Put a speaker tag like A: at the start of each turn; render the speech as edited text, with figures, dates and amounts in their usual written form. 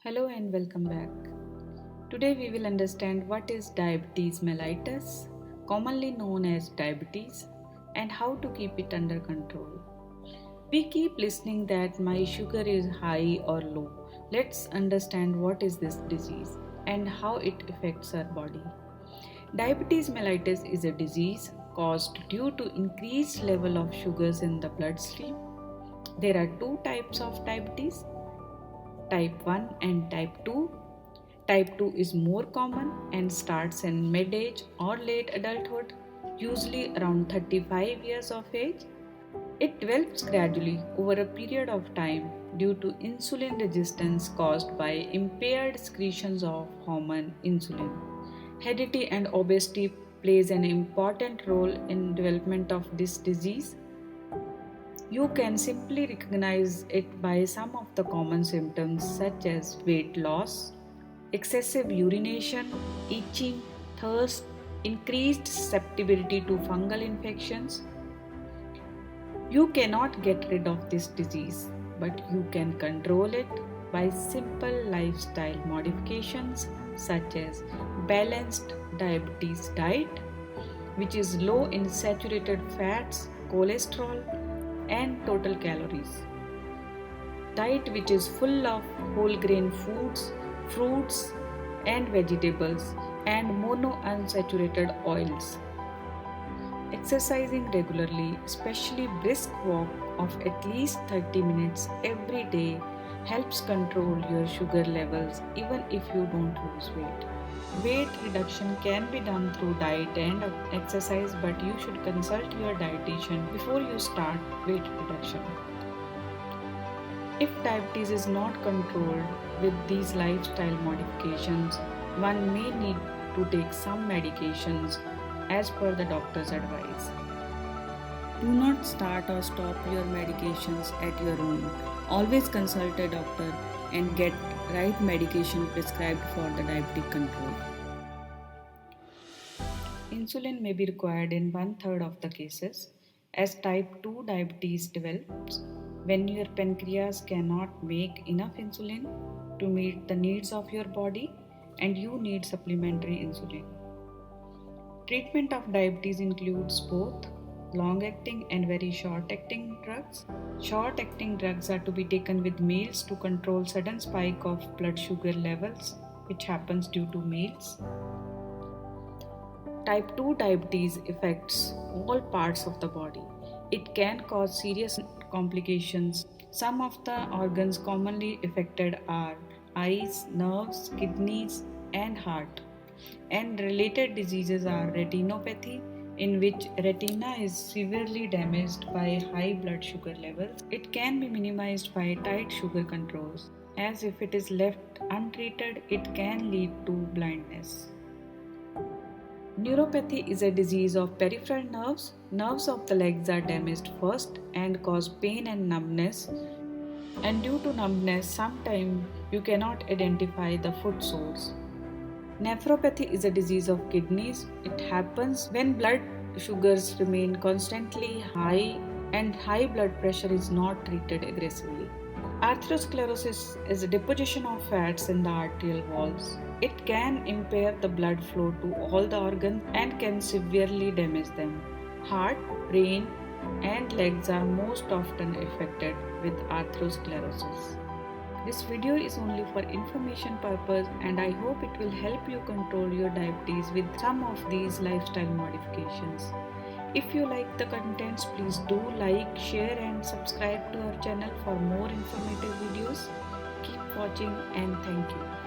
A: Hello and welcome back. Today we will understand what is diabetes mellitus, commonly known as diabetes, and how to keep it under control. We keep listening that my sugar is high or low. Let's understand what is this disease and how it affects our body. Diabetes mellitus is a disease caused due to increased level of sugars in the bloodstream. There are two types of diabetes, type 1 and type 2. Type 2 is more common and starts in mid age or late adulthood, usually around 35 years of age. It develops gradually over a period of time due to insulin resistance caused by impaired secretions of hormone insulin. Heredity and obesity plays an important role in development of this disease. You can simply recognize it by some of the common symptoms such as weight loss, excessive urination, itching, thirst, increased susceptibility to fungal infections. You cannot get rid of this disease, but you can control it by simple lifestyle modifications such as balanced diabetes diet, which is low in saturated fats, cholesterol, and total calories. Diet which is full of whole grain foods, fruits and vegetables, and monounsaturated oils. Exercising regularly, especially brisk walk of at least 30 minutes every day, helps control your sugar levels even if you don't lose weight. Weight reduction can be done through diet and exercise, but you should consult your dietitian before you start weight reduction. If diabetes is not controlled with these lifestyle modifications, one may need to take some medications as per the doctor's advice. Do not start or stop your medications at your own. Always consult a doctor and get right medication prescribed for the diabetic control. Insulin may be required in 1/3 of the cases as type 2 diabetes develops when your pancreas cannot make enough insulin to meet the needs of your body and you need supplementary insulin. Treatment of diabetes includes both long acting and very short acting drugs. Short acting drugs are to be taken with meals to control sudden spike of blood sugar levels which happens due to meals. Type 2 diabetes affects all parts of the body. It can cause serious complications. Some of the organs commonly affected are eyes, nerves, kidneys, and heart. And related diseases are retinopathy, in which retina is severely damaged by high blood sugar levels. It can be minimized by tight sugar controls, as if it is left untreated, it can lead to blindness. Neuropathy is a disease of peripheral nerves. Nerves of the legs are damaged first and cause pain and numbness. And due to numbness, sometimes you cannot identify the foot soles. Nephropathy is a disease of kidneys. It happens when blood sugars remain constantly high and high blood pressure is not treated aggressively. Atherosclerosis is a deposition of fats in the arterial walls. It can impair the blood flow to all the organs and can severely damage them. Heart, brain, and legs are most often affected with atherosclerosis. This video is only for information purpose and I hope it will help you control your diabetes with some of these lifestyle modifications. If you like the contents, please do like, share and subscribe to our channel for more informative videos. Keep watching and thank you.